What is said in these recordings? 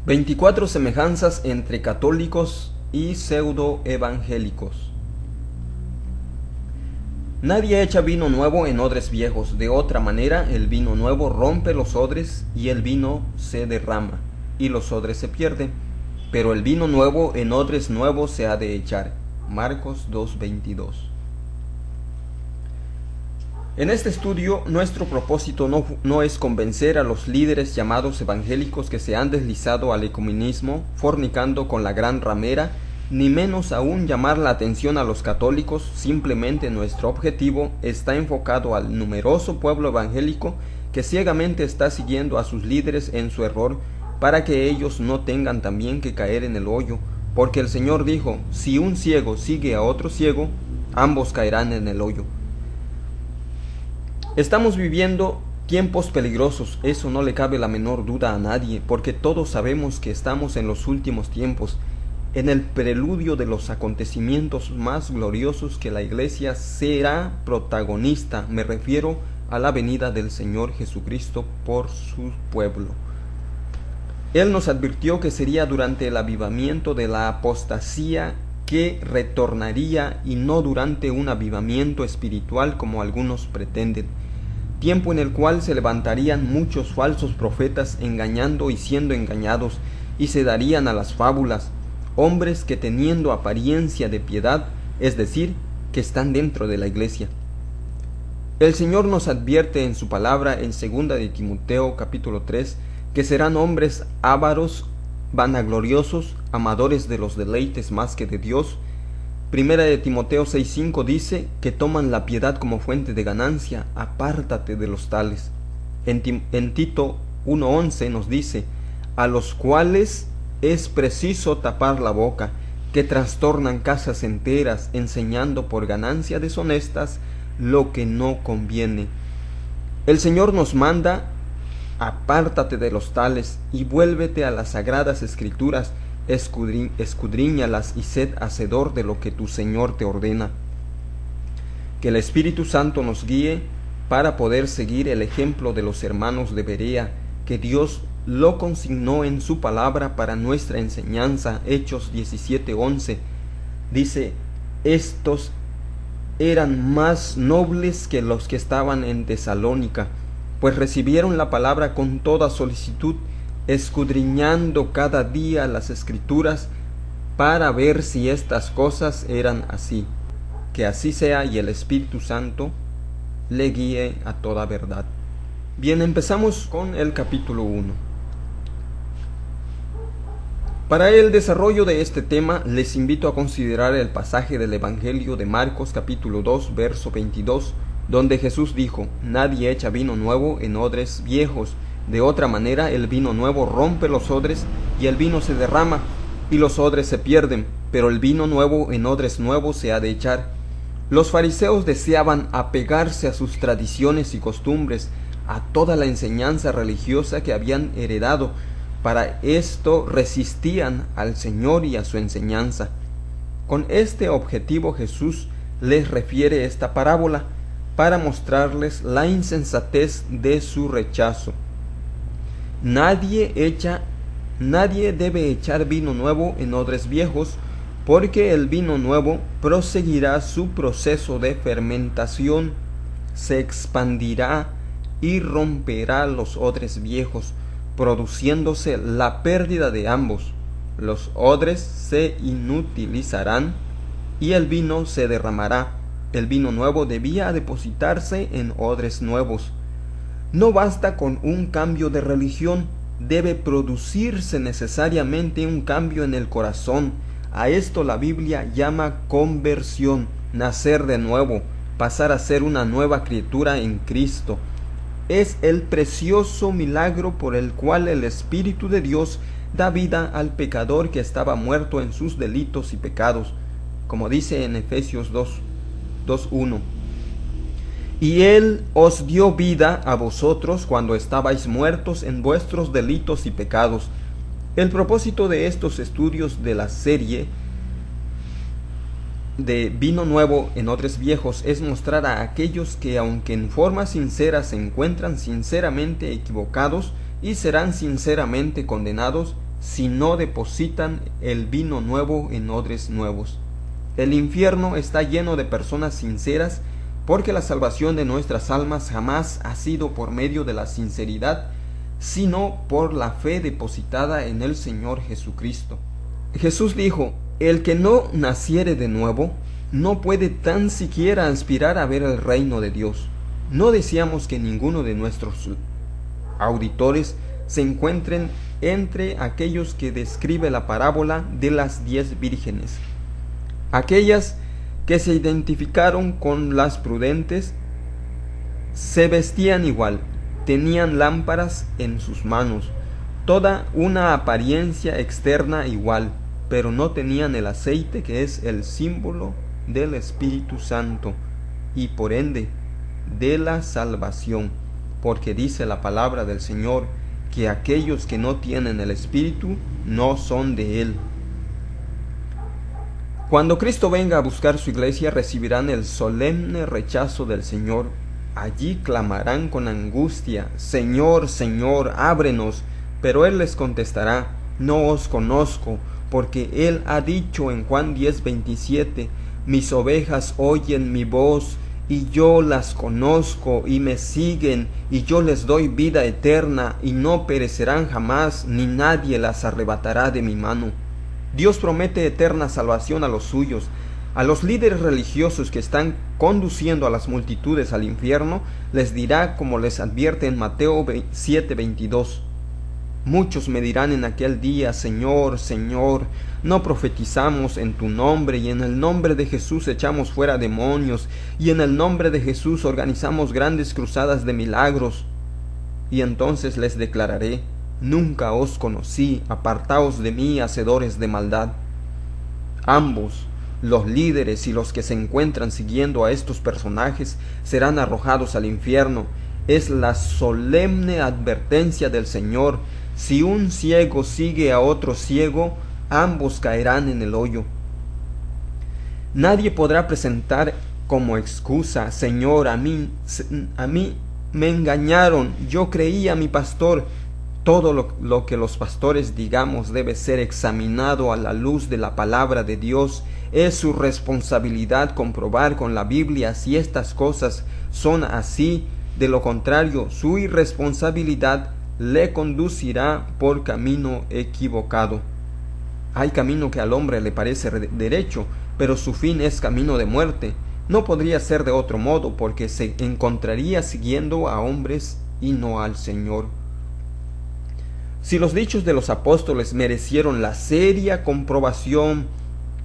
24 semejanzas entre católicos y pseudoevangélicos. Nadie echa vino nuevo en odres viejos, de otra manera el vino nuevo rompe los odres y el vino se derrama, y los odres se pierden, pero el vino nuevo en odres nuevos se ha de echar. Marcos 2:22. En este estudio, nuestro propósito no es convencer a los líderes llamados evangélicos que se han deslizado al ecumenismo, fornicando con la gran ramera, ni menos aún llamar la atención a los católicos. Simplemente nuestro objetivo está enfocado al numeroso pueblo evangélico que ciegamente está siguiendo a sus líderes en su error, para que ellos no tengan también que caer en el hoyo, porque el Señor dijo: si un ciego sigue a otro ciego, ambos caerán en el hoyo. Estamos viviendo tiempos peligrosos, eso no le cabe la menor duda a nadie, porque todos sabemos que estamos en los últimos tiempos, en el preludio de los acontecimientos más gloriosos que la Iglesia será protagonista. Me refiero a la venida del Señor Jesucristo por su pueblo. Él nos advirtió que sería durante el avivamiento de la apostasía que retornaría, y no durante un avivamiento espiritual como algunos pretenden, tiempo en el cual se levantarían muchos falsos profetas engañando y siendo engañados, y se darían a las fábulas, hombres que teniendo apariencia de piedad, es decir, que están dentro de la iglesia. El Señor nos advierte en su palabra en 2 de Timoteo capítulo 3, que serán hombres ávaros, vanagloriosos, amadores de los deleites más que de Dios. 1 de Timoteo 6:5 dice que toman la piedad como fuente de ganancia. Apártate de los tales. En Tito 1:11 nos dice: a los cuales es preciso tapar la boca, que trastornan casas enteras, enseñando por ganancia deshonestas lo que no conviene. El Señor nos manda: apártate de los tales y vuélvete a las sagradas escrituras, escudriñalas y sed hacedor de lo que tu Señor te ordena. Que el Espíritu Santo nos guíe para poder seguir el ejemplo de los hermanos de Berea, que Dios lo consignó en su palabra para nuestra enseñanza. Hechos 17:11 dice: estos eran más nobles que los que estaban en Tesalónica, pues recibieron la palabra con toda solicitud, escudriñando cada día las escrituras para ver si estas cosas eran así. Que así sea, y el Espíritu Santo le guíe a toda verdad. Bien, empezamos con el capítulo 1. Para el desarrollo de este tema, les invito a considerar el pasaje del Evangelio de Marcos capítulo 2, verso 22, donde Jesús dijo: nadie echa vino nuevo en odres viejos, de otra manera el vino nuevo rompe los odres y el vino se derrama, y los odres se pierden, pero el vino nuevo en odres nuevos se ha de echar. Los fariseos deseaban apegarse a sus tradiciones y costumbres, a toda la enseñanza religiosa que habían heredado. Para esto resistían al Señor y a su enseñanza. Con este objetivo Jesús les refiere esta parábola, para mostrarles la insensatez de su rechazo. Nadie debe echar vino nuevo en odres viejos, porque el vino nuevo proseguirá su proceso de fermentación, se expandirá y romperá los odres viejos, produciéndose la pérdida de ambos. Los odres se inutilizarán y el vino se derramará. El vino nuevo debía depositarse en odres nuevos. No basta con un cambio de religión, debe producirse necesariamente un cambio en el corazón. A esto la Biblia llama conversión, nacer de nuevo, pasar a ser una nueva criatura en Cristo. Es el precioso milagro por el cual el Espíritu de Dios da vida al pecador que estaba muerto en sus delitos y pecados, como dice en Efesios 2:1. Y Él os dio vida a vosotros cuando estabais muertos en vuestros delitos y pecados. El propósito de estos estudios de la serie de vino nuevo en odres viejos es mostrar a aquellos que, aunque en forma sincera, se encuentran sinceramente equivocados y serán sinceramente condenados, si no depositan el vino nuevo en odres nuevos. El infierno está lleno de personas sinceras, porque la salvación de nuestras almas jamás ha sido por medio de la sinceridad, sino por la fe depositada en el Señor Jesucristo. Jesús dijo: el que no naciere de nuevo no puede tan siquiera aspirar a ver el reino de Dios. No deseamos que ninguno de nuestros auditores se encuentren entre aquellos que describe la parábola de las 10 vírgenes, aquellas que se identificaron con las prudentes. Se vestían igual, tenían lámparas en sus manos, toda una apariencia externa igual, pero no tenían el aceite, que es el símbolo del Espíritu Santo y por ende de la salvación, porque dice la palabra del Señor que aquellos que no tienen el Espíritu no son de Él. Cuando Cristo venga a buscar su iglesia, recibirán el solemne rechazo del Señor. Allí clamarán con angustia: Señor, Señor, ábrenos. Pero Él les contestará: no os conozco, porque Él ha dicho en Juan 10:27: mis ovejas oyen mi voz, y yo las conozco, y me siguen, y yo les doy vida eterna, y no perecerán jamás, ni nadie las arrebatará de mi mano. Dios promete eterna salvación a los suyos. A los líderes religiosos que están conduciendo a las multitudes al infierno, les dirá, como les advierte en Mateo 7:22: muchos me dirán en aquel día: Señor, Señor, ¿no profetizamos en tu nombre, y en el nombre de Jesús echamos fuera demonios, y en el nombre de Jesús organizamos grandes cruzadas de milagros? Y entonces les declararé: nunca os conocí, apartaos de mí, hacedores de maldad. Ambos, los líderes y los que se encuentran siguiendo a estos personajes, serán arrojados al infierno. Es la solemne advertencia del Señor: si un ciego sigue a otro ciego, ambos caerán en el hoyo. Nadie podrá presentar como excusa: Señor, a mí me engañaron, yo creí a mi pastor. Todo lo que los pastores digamos debe ser examinado a la luz de la palabra de Dios. Es su responsabilidad comprobar con la Biblia si estas cosas son así. De lo contrario, su irresponsabilidad le conducirá por camino equivocado. Hay camino que al hombre le parece derecho, pero su fin es camino de muerte. No podría ser de otro modo, porque se encontraría siguiendo a hombres y no al Señor. Si los dichos de los apóstoles merecieron la seria comprobación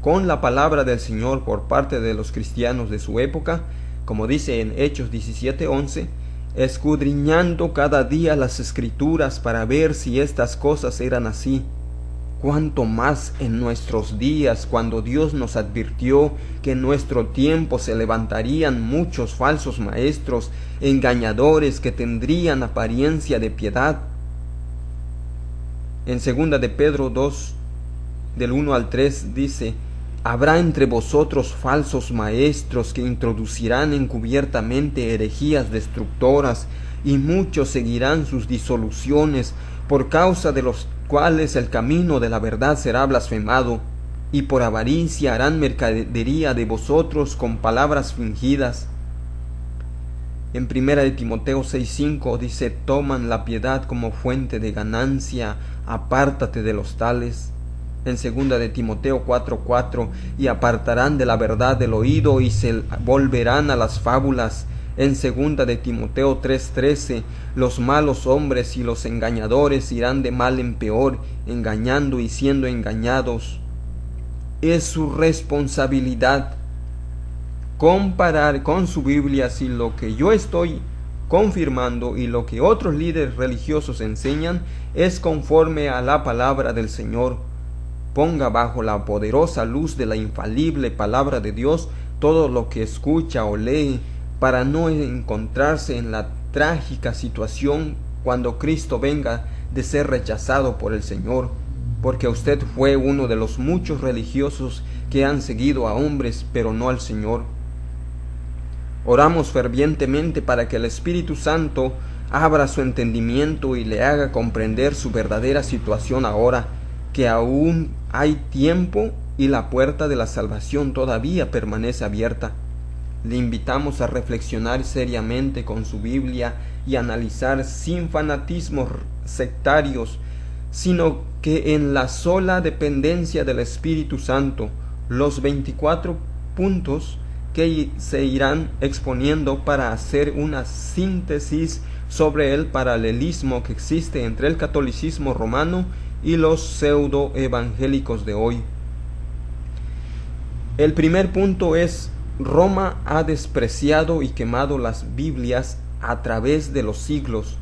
con la palabra del Señor por parte de los cristianos de su época, como dice en Hechos 17:11, escudriñando cada día las Escrituras para ver si estas cosas eran así, cuánto más en nuestros días, cuando Dios nos advirtió que en nuestro tiempo se levantarían muchos falsos maestros, engañadores, que tendrían apariencia de piedad. En 2 de Pedro 2, del 1 al 3, dice: habrá entre vosotros falsos maestros que introducirán encubiertamente herejías destructoras, y muchos seguirán sus disoluciones, por causa de los cuales el camino de la verdad será blasfemado, y por avaricia harán mercadería de vosotros con palabras fingidas. En 1 de Timoteo 6:5 dice: toman la piedad como fuente de ganancia, apártate de los tales. En 2 de Timoteo 4:4, y apartarán de la verdad el oído y se volverán a las fábulas. En 2 de Timoteo 3:13, los malos hombres y los engañadores irán de mal en peor, engañando y siendo engañados. Es su responsabilidad comparar con su Biblia si lo que yo estoy confirmando y lo que otros líderes religiosos enseñan es conforme a la palabra del Señor. Ponga bajo la poderosa luz de la infalible palabra de Dios todo lo que escucha o lee, para no encontrarse en la trágica situación cuando Cristo venga de ser rechazado por el Señor, porque usted fue uno de los muchos religiosos que han seguido a hombres, pero no al Señor. Oramos fervientemente para que el Espíritu Santo abra su entendimiento y le haga comprender su verdadera situación ahora, que aún hay tiempo y la puerta de la salvación todavía permanece abierta. Le invitamos a reflexionar seriamente con su Biblia y analizar sin fanatismos sectarios, sino que en la sola dependencia del Espíritu Santo, los 24 puntos que se irán exponiendo para hacer una síntesis sobre el paralelismo que existe entre el catolicismo romano y los pseudo-evangélicos de hoy. El primer punto es: Roma ha despreciado y quemado las Biblias a través de los siglos.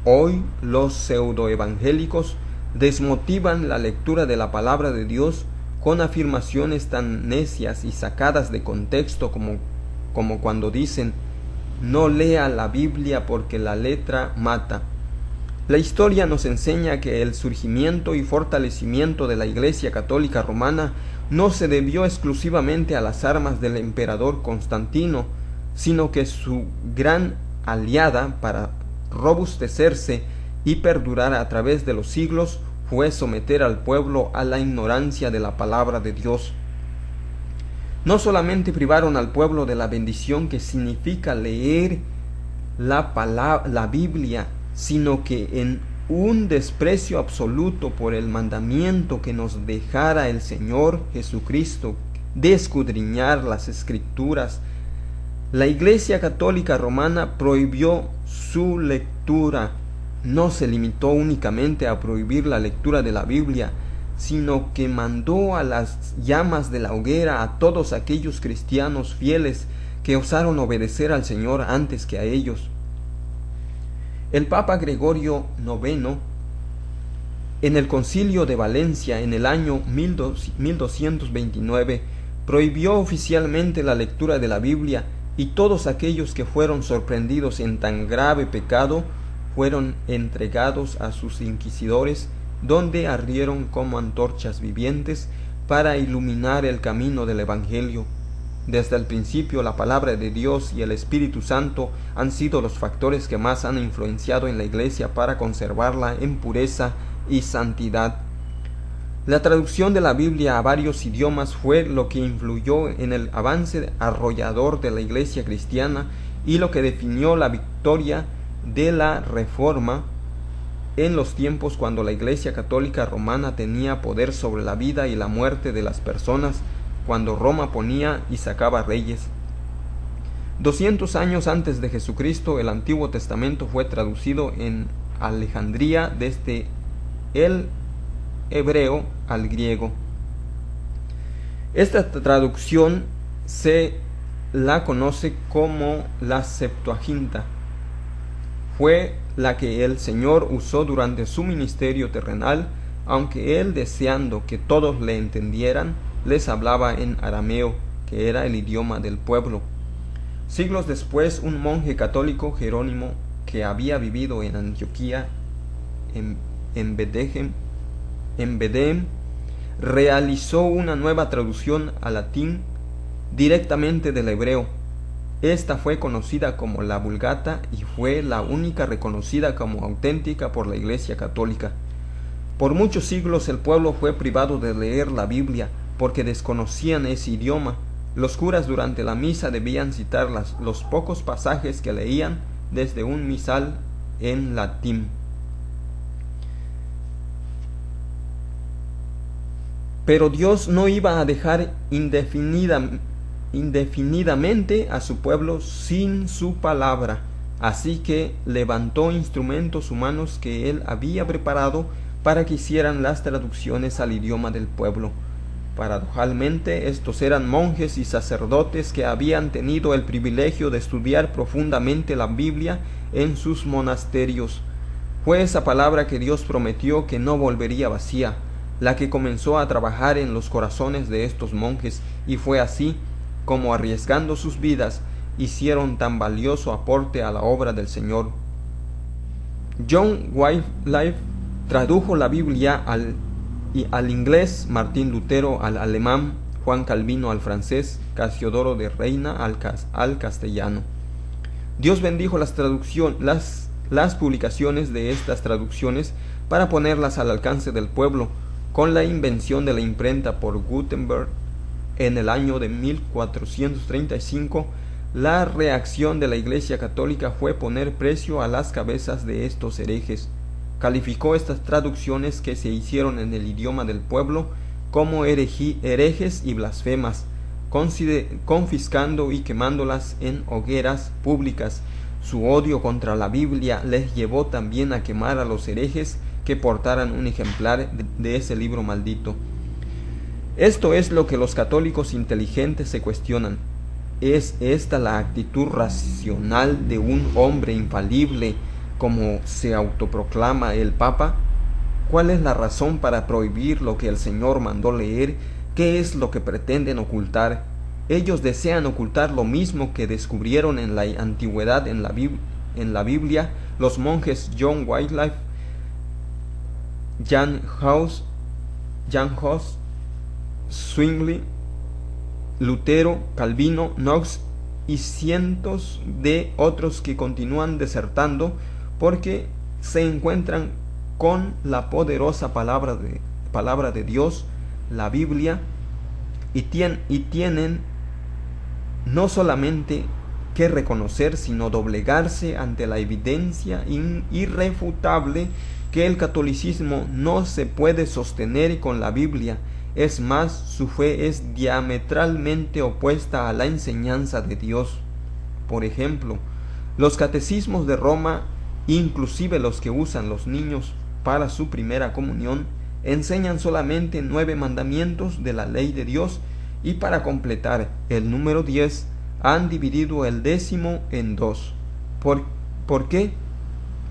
Hoy los pseudoevangélicos desmotivan la lectura de la palabra de Dios con afirmaciones tan necias y sacadas de contexto como cuando dicen: no lea la Biblia porque la letra mata. La historia nos enseña que el surgimiento y fortalecimiento de la Iglesia Católica Romana no se debió exclusivamente a las armas del emperador Constantino, sino que su gran aliada para robustecerse y perdurar a través de los siglos fue someter al pueblo a la ignorancia de la palabra de Dios. No solamente privaron al pueblo de la bendición que significa leer la Biblia, sino que en un desprecio absoluto por el mandamiento que nos dejara el Señor Jesucristo de escudriñar las Escrituras, la Iglesia Católica Romana prohibió su lectura. No se limitó únicamente a prohibir la lectura de la Biblia, sino que mandó a las llamas de la hoguera a todos aquellos cristianos fieles que osaron obedecer al Señor antes que a ellos. El Papa Gregorio IX, en el Concilio de Valencia en el año 1229, prohibió oficialmente la lectura de la Biblia, y todos aquellos que fueron sorprendidos en tan grave pecado fueron entregados a sus inquisidores, donde ardieron como antorchas vivientes para iluminar el camino del Evangelio. Desde el principio, la palabra de Dios y el Espíritu Santo han sido los factores que más han influenciado en la Iglesia para conservarla en pureza y santidad. La traducción de la Biblia a varios idiomas fue lo que influyó en el avance arrollador de la Iglesia cristiana y lo que definió la victoria de la Reforma en los tiempos cuando la Iglesia Católica Romana tenía poder sobre la vida y la muerte de las personas, cuando Roma ponía y sacaba reyes. 200 años antes de Jesucristo, el Antiguo Testamento fue traducido en Alejandría desde el hebreo al griego. Esta traducción se la conoce como la Septuaginta. Fue la que el Señor usó durante su ministerio terrenal, aunque él, deseando que todos le entendieran, les hablaba en arameo, que era el idioma del pueblo. Siglos después, un monje católico, Jerónimo, que había vivido en Antioquía, en Bedem, realizó una nueva traducción al latín directamente del hebreo. Esta fue conocida como la Vulgata y fue la única reconocida como auténtica por la Iglesia Católica. Por muchos siglos el pueblo fue privado de leer la Biblia porque desconocían ese idioma. Los curas durante la misa debían citar los pocos pasajes que leían desde un misal en latín. Pero Dios no iba a dejar indefinidamente a su pueblo sin su palabra, así que levantó instrumentos humanos que él había preparado para que hicieran las traducciones al idioma del pueblo. Paradojalmente, estos eran monjes y sacerdotes que habían tenido el privilegio de estudiar profundamente la Biblia en sus monasterios. Fue esa palabra que Dios prometió que no volvería vacía, la que comenzó a trabajar en los corazones de estos monjes, y fue así como, arriesgando sus vidas, hicieron tan valioso aporte a la obra del Señor. John Wycliffe tradujo la Biblia al inglés, Martín Lutero al alemán, Juan Calvino al francés, Casiodoro de Reina al castellano. Dios bendijo las publicaciones de estas traducciones para ponerlas al alcance del pueblo, Con la invención de la imprenta por Gutenberg en el año de 1435, la reacción de la Iglesia Católica fue poner precio a las cabezas de estos herejes. Calificó estas traducciones que se hicieron en el idioma del pueblo como herejes y blasfemas, confiscando y quemándolas en hogueras públicas. Su odio contra la Biblia les llevó también a quemar a los herejes que portaran un ejemplar de ese libro maldito. Esto es lo que los católicos inteligentes se cuestionan. ¿Es esta la actitud racional de un hombre infalible como se autoproclama el Papa? ¿Cuál es la razón para prohibir lo que el Señor mandó leer? ¿Qué es lo que pretenden ocultar? Ellos desean ocultar lo mismo que descubrieron en la antigüedad en la Biblia los monjes John Wycliffe, Jan Hus, Zwingli, Lutero, Calvino, Knox y cientos de otros que continúan desertando porque se encuentran con la poderosa palabra de Dios, la Biblia, y tienen no solamente que reconocer, sino doblegarse ante la evidencia irrefutable que el catolicismo no se puede sostener con la Biblia. Es más, su fe es diametralmente opuesta a la enseñanza de Dios. Por ejemplo, los catecismos de Roma, inclusive los que usan los niños para su primera comunión, enseñan solamente 9 mandamientos de la ley de Dios, y para completar el número 10 han dividido el 10º en 2. ¿Por qué?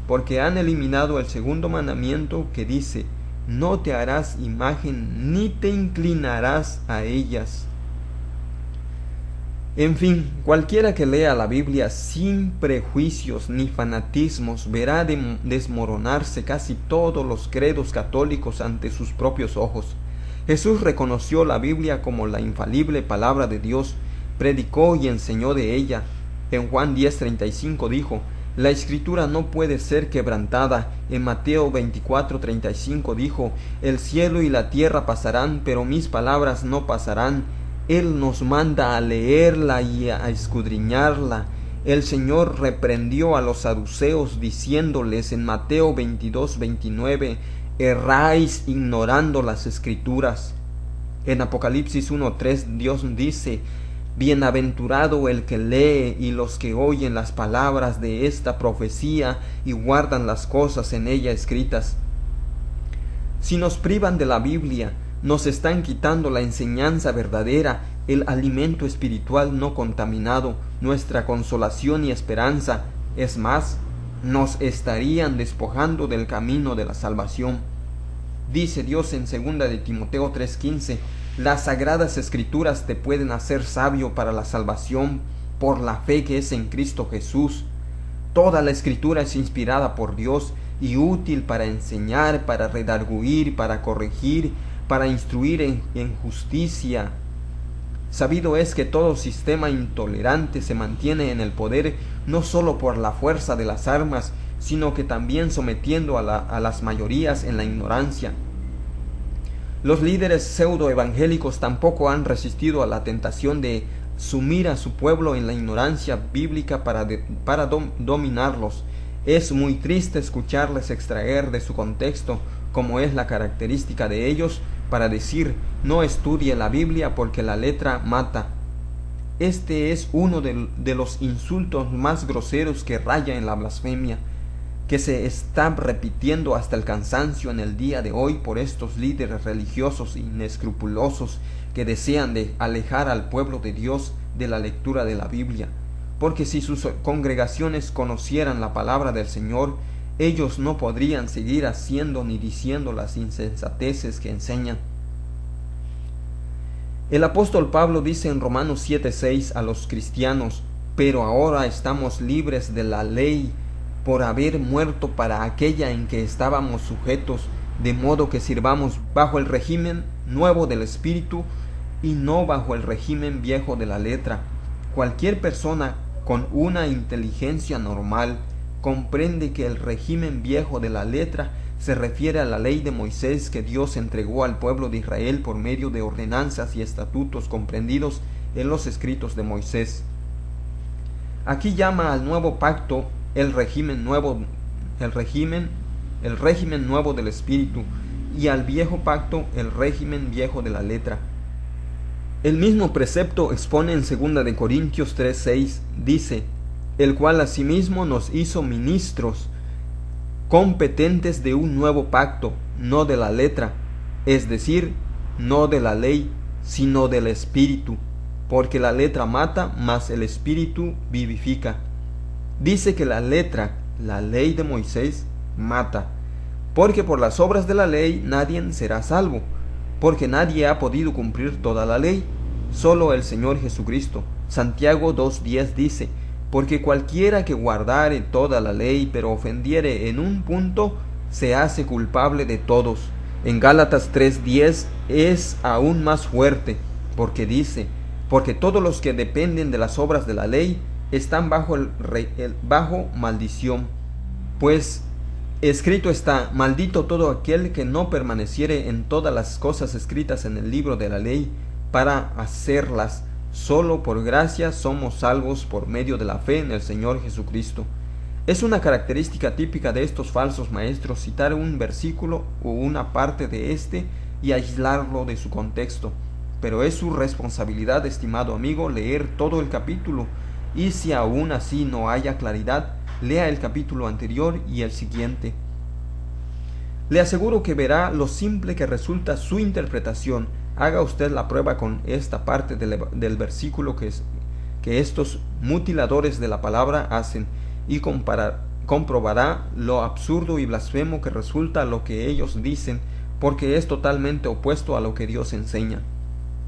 Porque han eliminado el segundo mandamiento que dice: no te harás imagen ni te inclinarás a ellas. En fin, cualquiera que lea la Biblia sin prejuicios ni fanatismos verá desmoronarse casi todos los credos católicos ante sus propios ojos. Jesús reconoció la Biblia como la infalible palabra de Dios, predicó y enseñó de ella. En Juan 10:35 dijo: la escritura no puede ser quebrantada. En Mateo 24:35 dijo: el cielo y la tierra pasarán, pero mis palabras no pasarán. Él nos manda a leerla y a escudriñarla. El Señor reprendió a los saduceos diciéndoles en Mateo 22:29: erráis ignorando las escrituras. En Apocalipsis 1:3 Dios dice: bienaventurado el que lee y los que oyen las palabras de esta profecía y guardan las cosas en ella escritas. Si nos privan de la Biblia, nos están quitando la enseñanza verdadera, el alimento espiritual no contaminado, nuestra consolación y esperanza. Es más, nos estarían despojando del camino de la salvación. Dice Dios en 2 de Timoteo 3:15: las sagradas escrituras te pueden hacer sabio para la salvación por la fe que es en Cristo Jesús. Toda la escritura es inspirada por Dios y útil para enseñar, para redarguir, para corregir, para instruir en justicia. Sabido es que todo sistema intolerante se mantiene en el poder no solo por la fuerza de las armas, sino que también sometiendo a las mayorías en la ignorancia. Los líderes pseudoevangélicos tampoco han resistido a la tentación de sumir a su pueblo en la ignorancia bíblica para dominarlos. Es muy triste escucharles extraer de su contexto, como es la característica de ellos, para decir: no estudie la Biblia porque la letra mata. Este es uno de los insultos más groseros que raya en la blasfemia, que se está repitiendo hasta el cansancio en el día de hoy por estos líderes religiosos inescrupulosos que desean alejar al pueblo de Dios de la lectura de la Biblia. Porque si sus congregaciones conocieran la palabra del Señor, ellos no podrían seguir haciendo ni diciendo las insensateces que enseñan. El apóstol Pablo dice en Romanos 7:6 a los cristianos: pero ahora estamos libres de la ley por haber muerto para aquella en que estábamos sujetos, de modo que sirvamos bajo el régimen nuevo del Espíritu y no bajo el régimen viejo de la letra. Cualquier persona con una inteligencia normal comprende que el régimen viejo de la letra se refiere a la ley de Moisés que Dios entregó al pueblo de Israel por medio de ordenanzas y estatutos comprendidos en los escritos de Moisés. Aquí llama al nuevo pacto el régimen nuevo del Espíritu, y al viejo pacto el régimen viejo de la letra. El mismo precepto expone en 2 de Corintios 3:6, dice: el cual asimismo nos hizo ministros competentes de un nuevo pacto, no de la letra, es decir, no de la ley, sino del Espíritu, porque la letra mata, mas el Espíritu vivifica. Dice que la letra, la ley de Moisés, mata, porque por las obras de la ley nadie será salvo, porque nadie ha podido cumplir toda la ley, solo el Señor Jesucristo. Santiago 2:10 dice: porque cualquiera que guardare toda la ley, pero ofendiere en un punto, se hace culpable de todos. En Gálatas 3:10 es aún más fuerte, porque dice: porque todos los que dependen de las obras de la ley están bajo maldición. Pues escrito está: maldito todo aquel que no permaneciere en todas las cosas escritas en el libro de la ley para hacerlas. Solo por gracia somos salvos por medio de la fe en el Señor Jesucristo. Es una característica típica de estos falsos maestros citar un versículo o una parte de este y aislarlo de su contexto. Pero es su responsabilidad, estimado amigo, leer todo el capítulo, y si aún así no haya claridad, lea el capítulo anterior y el siguiente. Le aseguro que verá lo simple que resulta su interpretación. Haga usted la prueba con esta parte del versículo que estos mutiladores de la palabra hacen, y comprobará lo absurdo y blasfemo que resulta lo que ellos dicen, porque es totalmente opuesto a lo que Dios enseña.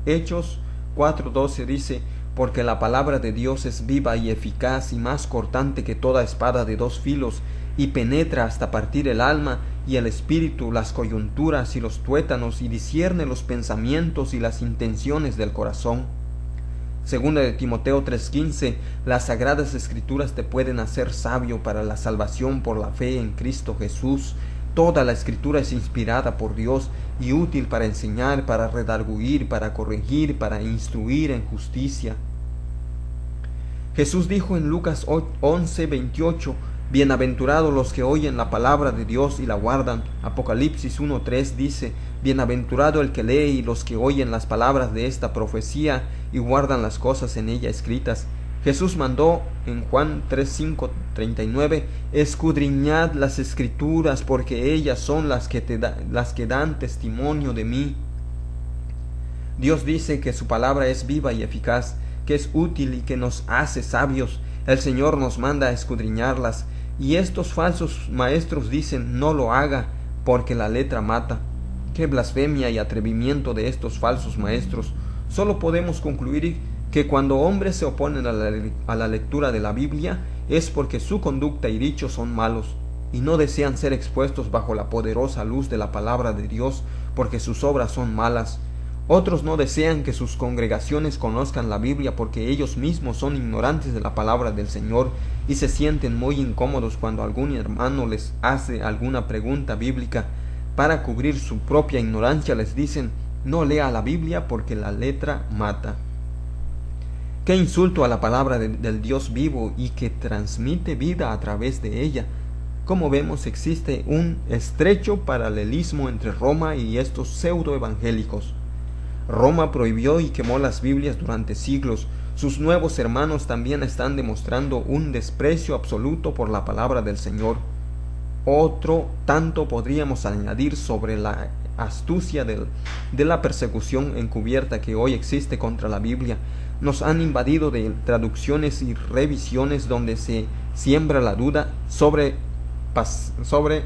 Hechos 4:12 dice: porque la palabra de Dios es viva y eficaz y más cortante que toda espada de dos filos, y penetra hasta partir el alma y el espíritu, las coyunturas y los tuétanos, y discierne los pensamientos y las intenciones del corazón. Segunda de Timoteo 3:15, las sagradas escrituras te pueden hacer sabio para la salvación por la fe en Cristo Jesús. Toda la escritura es inspirada por Dios y útil para enseñar, para redarguir, para corregir, para instruir en justicia. Jesús dijo en Lucas 11:28, bienaventurados los que oyen la palabra de Dios y la guardan. Apocalipsis 1:3 dice: bienaventurado el que lee y los que oyen las palabras de esta profecía y guardan las cosas en ella escritas. Jesús mandó en Juan 3:5-39, escudriñad las escrituras, porque ellas son las que dan testimonio de mí. Dios dice que su palabra es viva y eficaz, que es útil y que nos hace sabios. El Señor nos manda a escudriñarlas, y estos falsos maestros dicen: no lo haga, porque la letra mata. ¡Qué blasfemia y atrevimiento de estos falsos maestros! Solo podemos concluir que cuando hombres se oponen a la lectura de la Biblia es porque su conducta y dichos son malos, y no desean ser expuestos bajo la poderosa luz de la palabra de Dios, porque sus obras son malas. Otros no desean que sus congregaciones conozcan la Biblia porque ellos mismos son ignorantes de la palabra del Señor y se sienten muy incómodos cuando algún hermano les hace alguna pregunta bíblica. Para cubrir su propia ignorancia les dicen: no lea la Biblia porque la letra mata. ¡Qué insulto a la palabra del Dios vivo y que transmite vida a través de ella! Como vemos, existe un estrecho paralelismo entre Roma y estos pseudoevangélicos. Roma prohibió y quemó las Biblias durante siglos. Sus nuevos hermanos también están demostrando un desprecio absoluto por la palabra del Señor. Otro tanto podríamos añadir sobre la astucia de la persecución encubierta que hoy existe contra la Biblia. Nos han invadido de traducciones y revisiones donde se siembra la duda sobre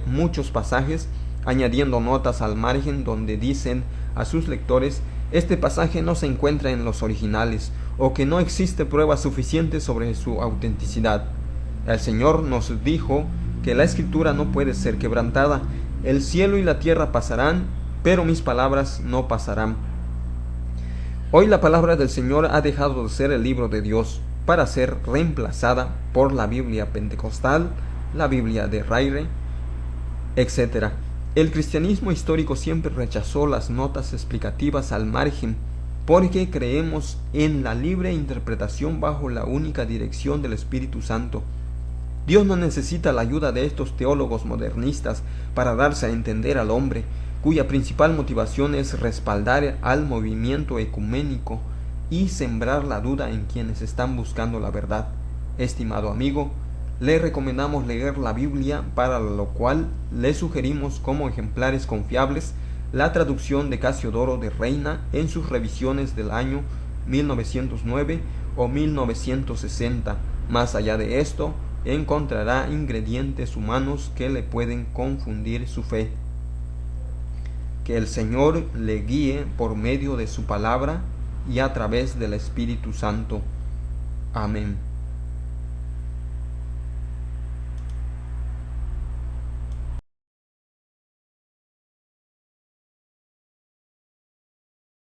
muchos pasajes, añadiendo notas al margen donde dicen a sus lectores: este pasaje no se encuentra en los originales, o que no existe prueba suficiente sobre su autenticidad. El Señor nos dijo que la Escritura no puede ser quebrantada. El cielo y la tierra pasarán, pero mis palabras no pasarán. Hoy la palabra del Señor ha dejado de ser el libro de Dios para ser reemplazada por la Biblia pentecostal, la Biblia de Raire, etc. El cristianismo histórico siempre rechazó las notas explicativas al margen, porque creemos en la libre interpretación bajo la única dirección del Espíritu Santo. Dios no necesita la ayuda de estos teólogos modernistas para darse a entender al hombre, cuya principal motivación es respaldar al movimiento ecuménico y sembrar la duda en quienes están buscando la verdad. Estimado amigo, le recomendamos leer la Biblia, para lo cual le sugerimos como ejemplares confiables la traducción de Casiodoro de Reina en sus revisiones del año 1909 o 1960. Más allá de esto, encontrará ingredientes humanos que le pueden confundir su fe. Que el Señor le guíe por medio de su palabra y a través del Espíritu Santo. Amén.